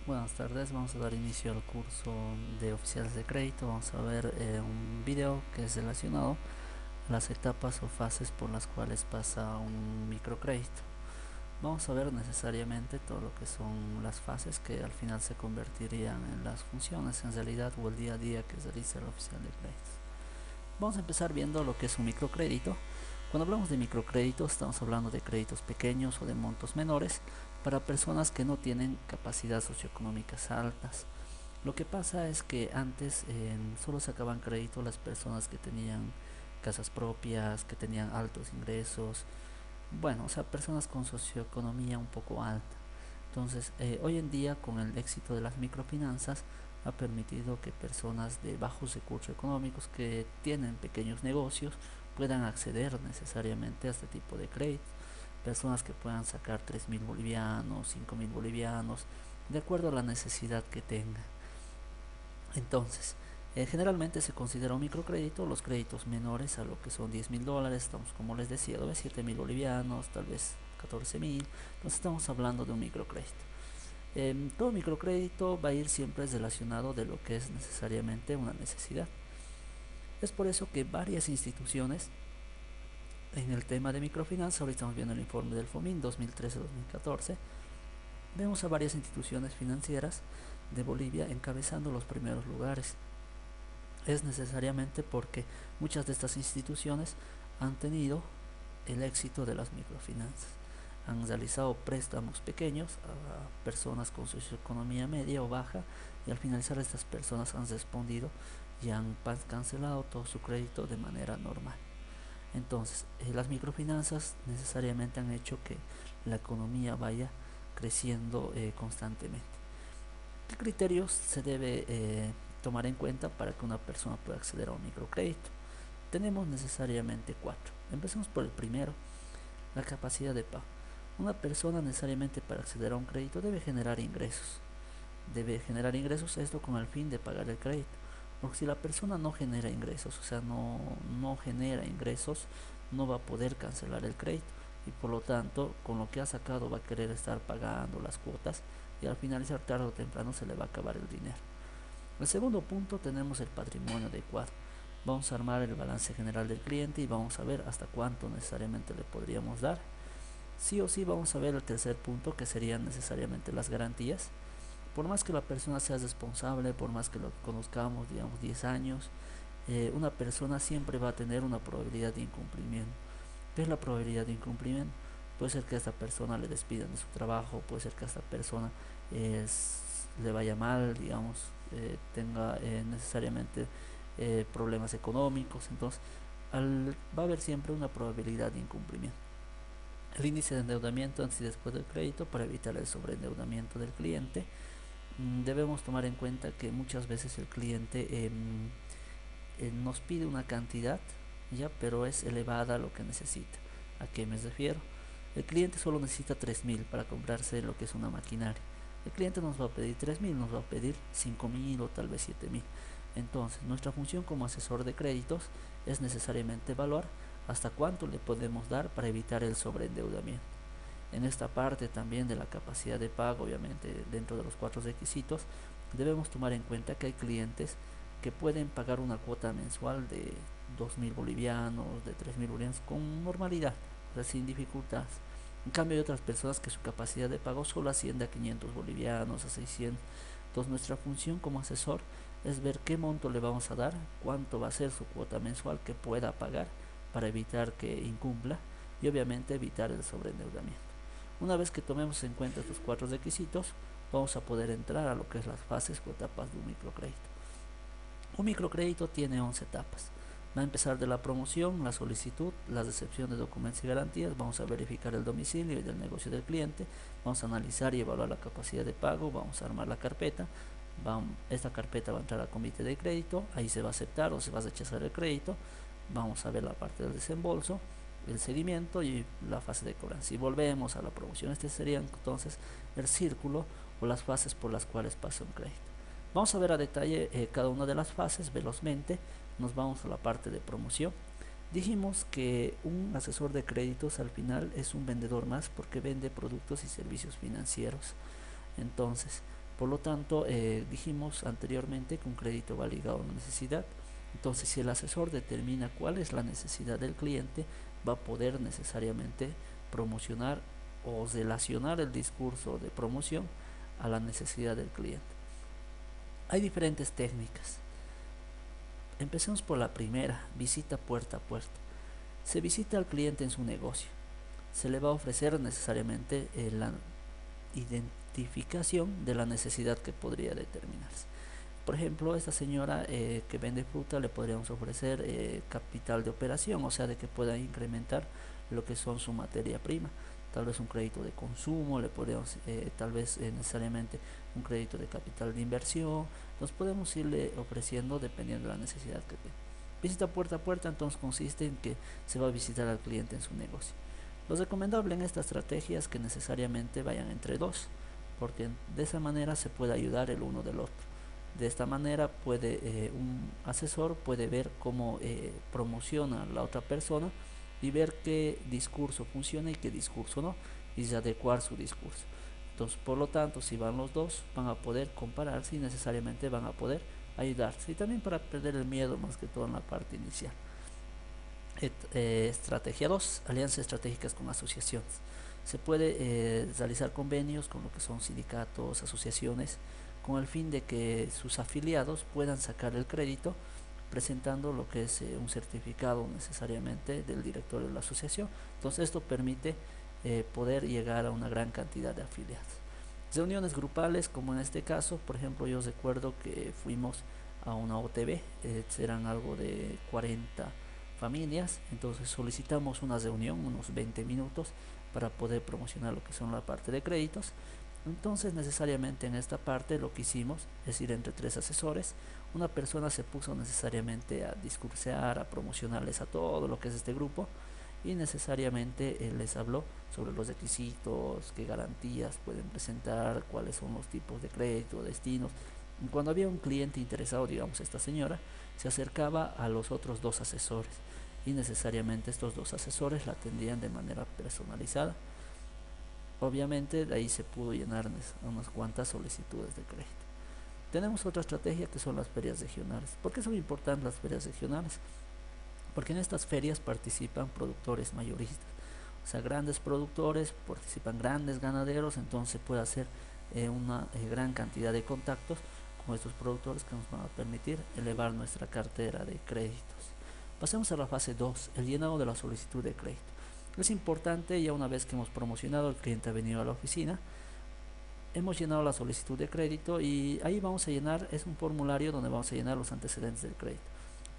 Buenas tardes, vamos a dar inicio al curso de oficiales de crédito. Vamos a ver un video que es relacionado a las etapas o fases por las cuales pasa un microcrédito. Vamos a ver necesariamente todo lo que son las fases que al final se convertirían en las funciones en realidad o el día a día que realiza el oficial de créditos. Vamos a empezar viendo lo que es un microcrédito. Cuando hablamos de microcréditos estamos hablando de créditos pequeños o de montos menores para personas que no tienen capacidad socioeconómicas altas. Lo que pasa es que antes solo sacaban crédito las personas que tenían casas propias, que tenían altos ingresos, bueno, o sea, personas con socioeconomía un poco alta. Entonces, hoy en día, con el éxito de las microfinanzas, ha permitido que personas de bajos recursos económicos que tienen pequeños negocios puedan acceder necesariamente a este tipo de créditos. Personas que puedan sacar 3.000 bolivianos, 5.000 bolivianos, de acuerdo a la necesidad que tengan. Entonces, generalmente se considera un microcrédito los créditos menores a lo que son 10.000 dólares, estamos como les decía, 7.000 bolivianos, tal vez 14.000, entonces estamos hablando de un microcrédito. Todo microcrédito va a ir siempre relacionado de lo que es necesariamente una necesidad. Es por eso que varias instituciones en el tema de microfinanza, ahorita estamos viendo el informe del FOMIN 2013-2014, vemos a varias instituciones financieras de Bolivia encabezando los primeros lugares. Es necesariamente porque muchas de estas instituciones han tenido el éxito de las microfinanzas. Han realizado préstamos pequeños a personas con socioeconomía media o baja, y al finalizar estas personas han respondido y han cancelado todo su crédito de manera normal. Entonces, las microfinanzas necesariamente han hecho que la economía vaya creciendo constantemente. ¿Qué criterios se debe tomar en cuenta para que una persona pueda acceder a un microcrédito? Tenemos necesariamente cuatro. Empecemos por el primero, la capacidad de pago. Una persona necesariamente para acceder a un crédito debe generar ingresos. Debe generar ingresos, esto con el fin de pagar el crédito. Porque si la persona no genera ingresos, o sea, no genera ingresos, no va a poder cancelar el crédito. Y por lo tanto, con lo que ha sacado va a querer estar pagando las cuotas y al finalizar tarde o temprano se le va a acabar el dinero. El segundo punto, tenemos el patrimonio adecuado. Vamos a armar el balance general del cliente y vamos a ver hasta cuánto necesariamente le podríamos dar. Sí o sí vamos a ver el tercer punto, que serían necesariamente las garantías. Por más que la persona sea responsable, por más que lo conozcamos, digamos 10 años, una persona siempre va a tener una probabilidad de incumplimiento. ¿Qué es la probabilidad de incumplimiento? Puede ser que a esta persona le despidan de su trabajo, puede ser que a esta persona le vaya mal, digamos, tenga necesariamente problemas económicos. Entonces, va a haber siempre una probabilidad de incumplimiento. El índice de endeudamiento antes y después del crédito para evitar el sobreendeudamiento del cliente. Debemos tomar en cuenta que muchas veces el cliente nos pide una cantidad, ya, pero es elevada lo que necesita. ¿A qué me refiero? El cliente solo necesita 3.000 para comprarse lo que es una maquinaria. El cliente nos va a pedir 3.000, nos va a pedir 5.000 o tal vez 7.000. Entonces, nuestra función como asesor de créditos es necesariamente evaluar hasta cuánto le podemos dar para evitar el sobreendeudamiento. En esta parte también de la capacidad de pago, obviamente dentro de los cuatro requisitos, debemos tomar en cuenta que hay clientes que pueden pagar una cuota mensual de 2.000 bolivianos, de 3.000 bolivianos con normalidad, o sea, sin dificultades. En cambio hay otras personas que su capacidad de pago solo asciende a 500 bolivianos, a 600. Entonces nuestra función como asesor es ver qué monto le vamos a dar, cuánto va a ser su cuota mensual que pueda pagar para evitar que incumpla y obviamente evitar el sobreendeudamiento. Una vez que tomemos en cuenta estos cuatro requisitos, vamos a poder entrar a lo que es las fases o etapas de un microcrédito. Un microcrédito tiene 11 etapas. Va a empezar de la promoción, la solicitud, la recepción de documentos y garantías, vamos a verificar el domicilio y el negocio del cliente, vamos a analizar y evaluar la capacidad de pago, vamos a armar la carpeta, esta carpeta va a entrar al comité de crédito, ahí se va a aceptar o se va a rechazar el crédito, vamos a ver la parte del desembolso, el seguimiento y la fase de cobranza. Si volvemos a la promoción, este sería entonces el círculo o las fases por las cuales pasa un crédito. Vamos a ver a detalle cada una de las fases velozmente. Nos vamos a la parte de promoción. Dijimos que un asesor de créditos al final es un vendedor más porque vende productos y servicios financieros. Entonces, Por lo tanto, dijimos anteriormente que un crédito va ligado a una necesidad. Entonces, si el asesor determina cuál es la necesidad del cliente, va a poder necesariamente promocionar o relacionar el discurso de promoción a la necesidad del cliente. Hay diferentes técnicas. Empecemos por la primera, visita puerta a puerta. Se visita al cliente en su negocio. Se le va a ofrecer necesariamente la identificación de la necesidad que podría determinarse. Por ejemplo, esta señora que vende fruta, le podríamos ofrecer capital de operación, o sea, de que pueda incrementar lo que son su materia prima. Tal vez un crédito de consumo, le podemos tal vez necesariamente un crédito de capital de inversión. Nos podemos irle ofreciendo dependiendo de la necesidad que tenga. Visita puerta a puerta entonces consiste en que se va a visitar al cliente en su negocio. Lo recomendable en esta estrategia es que necesariamente vayan entre dos, porque de esa manera se puede ayudar el uno del otro. De esta manera un asesor puede ver cómo promociona la otra persona y ver qué discurso funciona y qué discurso no, y adecuar su discurso. Entonces, por lo tanto, si van los dos, van a poder compararse y necesariamente van a poder ayudarse. Y también para perder el miedo más que todo en la parte inicial. Estrategia 2, alianzas estratégicas con asociaciones. Se puede realizar convenios con lo que son sindicatos, asociaciones, con el fin de que sus afiliados puedan sacar el crédito presentando lo que es un certificado necesariamente del director de la asociación. Entonces esto permite poder llegar a una gran cantidad de afiliados. Reuniones grupales, como en este caso, por ejemplo, yo recuerdo que fuimos a una OTB, serán algo de 40 familias, entonces solicitamos una reunión, unos 20 minutos, para poder promocionar lo que son la parte de créditos. Entonces necesariamente en esta parte lo que hicimos es ir entre tres asesores. Una persona se puso necesariamente a discursear, a promocionarles a todo lo que es este grupo, y necesariamente les habló sobre los requisitos, qué garantías pueden presentar, cuáles son los tipos de crédito, destinos. Y cuando había un cliente interesado, digamos esta señora, se acercaba a los otros dos asesores y necesariamente estos dos asesores la atendían de manera personalizada. Obviamente de ahí se pudo llenar unas cuantas solicitudes de crédito. Tenemos otra estrategia que son las ferias regionales. ¿Por qué son importantes las ferias regionales? Porque en estas ferias participan productores mayoristas, o sea, grandes productores, participan grandes ganaderos, entonces se puede hacer una gran cantidad de contactos con estos productores que nos van a permitir elevar nuestra cartera de créditos. Pasemos a la fase 2, el llenado de la solicitud de crédito. Es importante, ya una vez que hemos promocionado, el cliente ha venido a la oficina, hemos llenado la solicitud de crédito y ahí vamos a llenar, es un formulario donde vamos a llenar los antecedentes del crédito,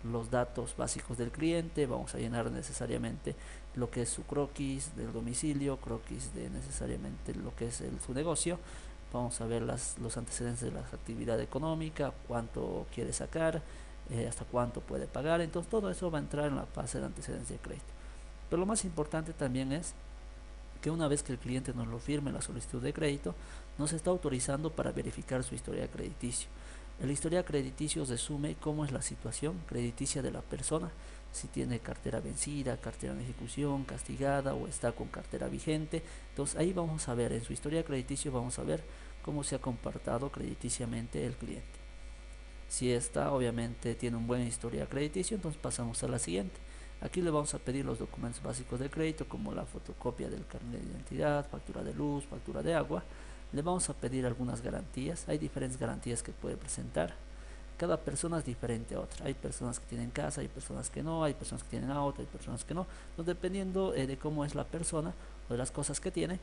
los datos básicos del cliente, vamos a llenar necesariamente lo que es su croquis del domicilio, croquis de necesariamente lo que es su negocio, vamos a ver los antecedentes de la actividad económica, cuánto quiere sacar, hasta cuánto puede pagar. Entonces todo eso va a entrar en la fase de antecedentes de crédito. Pero lo más importante también es que una vez que el cliente nos lo firme la solicitud de crédito, nos está autorizando para verificar su historial crediticio. El historial crediticio resume cómo es la situación crediticia de la persona, si tiene cartera vencida, cartera en ejecución, castigada o está con cartera vigente. Entonces ahí vamos a ver, en su historial crediticio vamos a ver cómo se ha comportado crediticiamente el cliente. Si esta obviamente tiene un buen historial crediticio, entonces pasamos a la siguiente. Aquí le vamos a pedir los documentos básicos de crédito, como la fotocopia del carnet de identidad, factura de luz, factura de agua. Le vamos a pedir algunas garantías. Hay diferentes garantías que puede presentar. Cada persona es diferente a otra. Hay personas que tienen casa, hay personas que no, hay personas que tienen auto, hay personas que no. Entonces, dependiendo de cómo es la persona o de las cosas que tiene,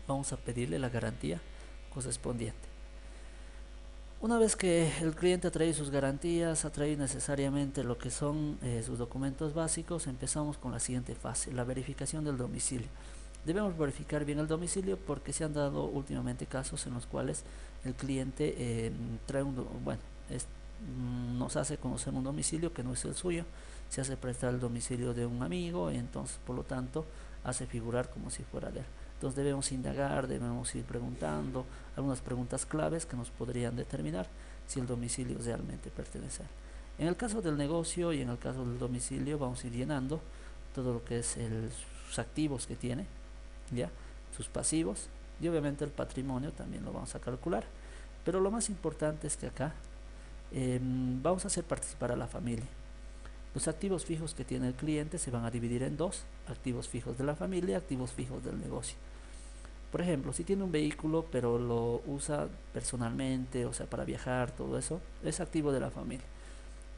vamos a pedirle la garantía correspondiente. Una vez que el cliente ha traído sus garantías, ha traído necesariamente lo que son sus documentos básicos, empezamos con la siguiente fase, la verificación del domicilio. Debemos verificar bien el domicilio porque se han dado últimamente casos en los cuales el cliente nos hace conocer un domicilio que no es el suyo, se hace prestar el domicilio de un amigo y entonces por lo tanto hace figurar como si fuera de él. Entonces debemos indagar, debemos ir preguntando algunas preguntas claves que nos podrían determinar si el domicilio realmente pertenece a él. En el caso del negocio y en el caso del domicilio vamos a ir llenando todo lo que es sus activos que tiene, ya, sus pasivos y obviamente el patrimonio también lo vamos a calcular. Pero lo más importante es que acá vamos a hacer participar a la familia. Los activos fijos que tiene el cliente se van a dividir en dos: activos fijos de la familia y activos fijos del negocio. Por ejemplo, si tiene un vehículo pero lo usa personalmente, o sea, para viajar, todo eso, es activo de la familia.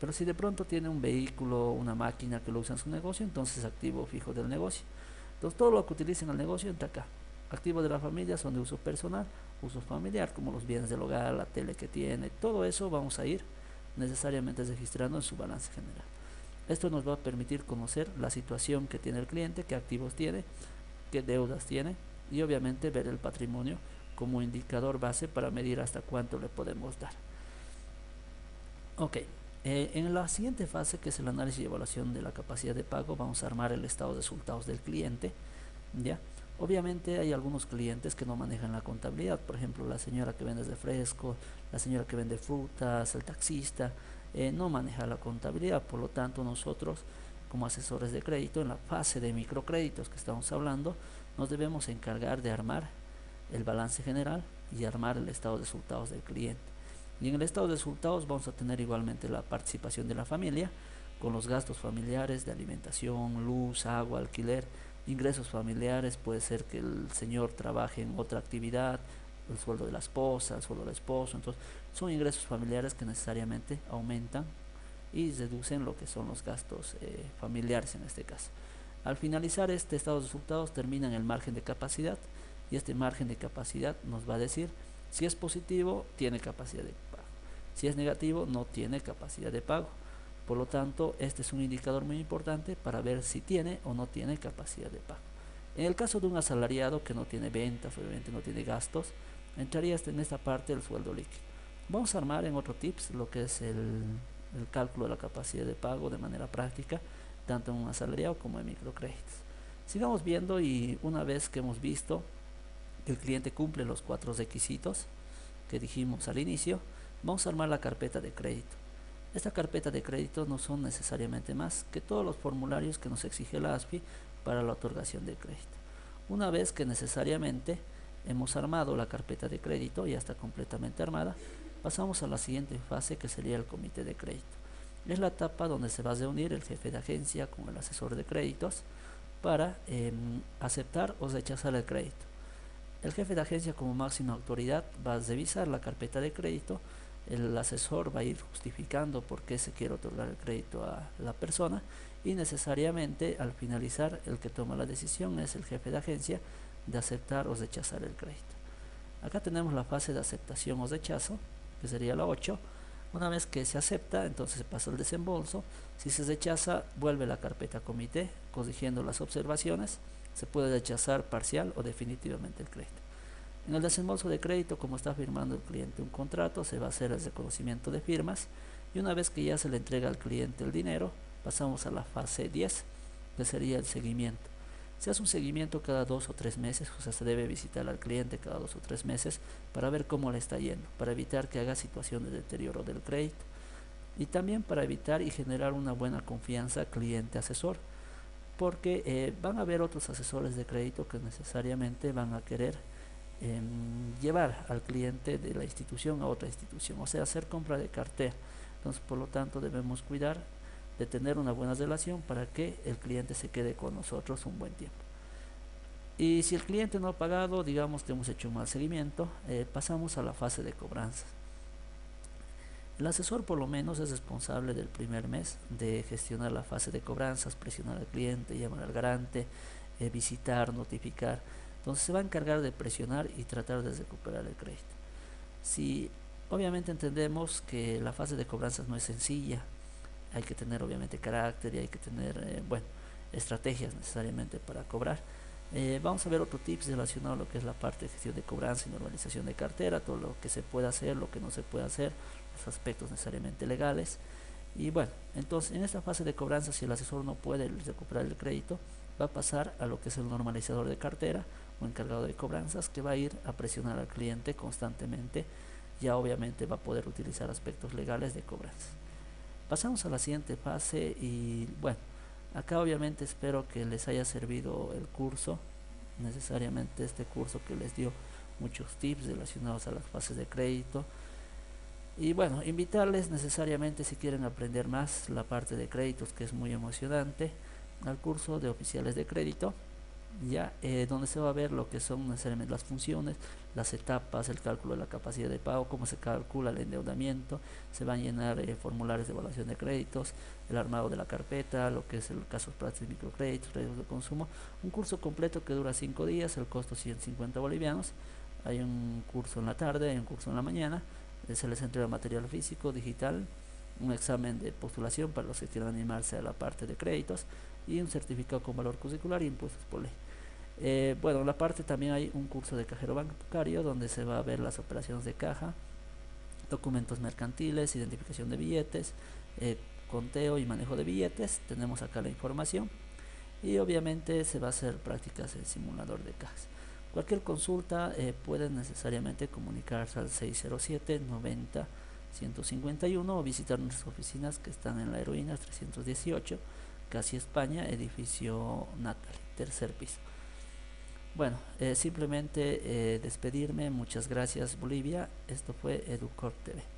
Pero si de pronto tiene un vehículo, una máquina que lo usa en su negocio, entonces es activo fijo del negocio. Entonces todo lo que utilice en el negocio entra acá. Activos de la familia son de uso personal, uso familiar, como los bienes del hogar, la tele que tiene, todo eso vamos a ir necesariamente registrando en su balance general. Esto nos va a permitir conocer la situación que tiene el cliente, qué activos tiene, qué deudas tiene, y obviamente ver el patrimonio como indicador base para medir hasta cuánto le podemos dar. Ok, en la siguiente fase, que es el análisis y evaluación de la capacidad de pago, vamos a armar el estado de resultados del cliente. ¿Ya? Obviamente hay algunos clientes que no manejan la contabilidad, por ejemplo la señora que vende refrescos, la señora que vende frutas, el taxista, no maneja la contabilidad. Por lo tanto, nosotros como asesores de crédito, en la fase de microcréditos que estamos hablando, nos debemos encargar de armar el balance general y armar el estado de resultados del cliente. Y en el estado de resultados vamos a tener igualmente la participación de la familia, con los gastos familiares de alimentación, luz, agua, alquiler, ingresos familiares. Puede ser que el señor trabaje en otra actividad, el sueldo de la esposa, el sueldo del esposo. Entonces son ingresos familiares que necesariamente aumentan y reducen lo que son los gastos familiares en este caso. Al finalizar este estado de resultados termina en el margen de capacidad, y este margen de capacidad nos va a decir si es positivo, tiene capacidad de pago; si es negativo, no tiene capacidad de pago. Por lo tanto, este es un indicador muy importante para ver si tiene o no tiene capacidad de pago. En el caso de un asalariado que no tiene ventas, obviamente no tiene gastos, entraría en esta parte del sueldo líquido. Vamos a armar en otro tips lo que es el cálculo de la capacidad de pago de manera práctica, tanto en un asalariado como en microcréditos. Sigamos viendo, y una vez que hemos visto que el cliente cumple los 4 requisitos que dijimos al inicio, vamos a armar la carpeta de crédito. Esta carpeta de crédito no son necesariamente más que todos los formularios que nos exige la ASFI para la otorgación de crédito. Una vez que necesariamente hemos armado la carpeta de crédito, ya está completamente armada, pasamos a la siguiente fase, que sería el comité de crédito. Es la etapa donde se va a reunir el jefe de agencia con el asesor de créditos para aceptar o rechazar el crédito. El jefe de agencia, como máxima autoridad, va a revisar la carpeta de crédito. El asesor va a ir justificando por qué se quiere otorgar el crédito a la persona, y necesariamente al finalizar el que toma la decisión es el jefe de agencia de aceptar o rechazar el crédito. Acá tenemos la fase de aceptación o rechazo, que sería la 8. Una vez que se acepta, entonces se pasa el desembolso. Si se rechaza, vuelve la carpeta comité corrigiendo las observaciones. Se puede rechazar parcial o definitivamente el crédito. En el desembolso de crédito, como está firmando el cliente un contrato, se va a hacer el reconocimiento de firmas, y una vez que ya se le entrega al cliente el dinero, pasamos a la fase 10, que sería el seguimiento. Se hace un seguimiento cada 2 o 3 meses, o sea, se debe visitar al cliente cada 2 o 3 meses para ver cómo le está yendo, para evitar que haga situaciones de deterioro del crédito, y también para evitar y generar una buena confianza cliente-asesor, porque van a haber otros asesores de crédito que necesariamente van a querer llevar al cliente de la institución a otra institución, o sea, hacer compra de cartera. Entonces, por lo tanto, debemos cuidar de tener una buena relación para que el cliente se quede con nosotros un buen tiempo. Y si el cliente no ha pagado, digamos que hemos hecho un mal seguimiento, pasamos a la fase de cobranzas. El asesor por lo menos es responsable del primer mes de gestionar la fase de cobranzas, presionar al cliente, llamar al garante, visitar, notificar. Entonces se va a encargar de presionar y tratar de recuperar el crédito. Si obviamente entendemos que la fase de cobranzas no es sencilla, hay que tener obviamente carácter y hay que tener estrategias necesariamente para cobrar. Vamos a ver otro tips relacionado a lo que es la parte de gestión de cobranza y normalización de cartera, todo lo que se puede hacer, lo que no se puede hacer, los aspectos necesariamente legales. Y bueno, entonces en esta fase de cobranza, si el asesor no puede recuperar el crédito, va a pasar a lo que es el normalizador de cartera o encargado de cobranzas, que va a ir a presionar al cliente constantemente. Ya obviamente va a poder utilizar aspectos legales de cobranza. Pasamos a la siguiente fase, y bueno, acá obviamente espero que les haya servido el curso. Necesariamente este curso que les dio muchos tips relacionados a las fases de crédito. Y bueno, invitarles necesariamente, si quieren aprender más la parte de créditos, que es muy emocionante, al curso de oficiales de crédito, ya donde se va a ver lo que son necesariamente las funciones, las etapas, el cálculo de la capacidad de pago, cómo se calcula el endeudamiento, se van a llenar formularios de evaluación de créditos, el armado de la carpeta, lo que es el caso práctico de microcréditos, créditos de consumo. Un curso completo que dura 5 días, el costo 150 bolivianos. Hay un curso en la tarde, hay un curso en la mañana, se les entrega material físico, digital, un examen de postulación para los que quieran animarse a la parte de créditos y un certificado con valor curricular y impuestos por ley. Bueno, en la parte también hay un curso de cajero bancario donde se va a ver las operaciones de caja, documentos mercantiles, identificación de billetes, conteo y manejo de billetes. Tenemos acá la información y obviamente se va a hacer prácticas en simulador de cajas. Cualquier consulta pueden necesariamente comunicarse al 607 90 151 o visitar nuestras oficinas que están en la Heroínas 318, Casi España, edificio Natal, tercer piso. Bueno, simplemente despedirme. Muchas gracias, Bolivia. Esto fue Educorp TV.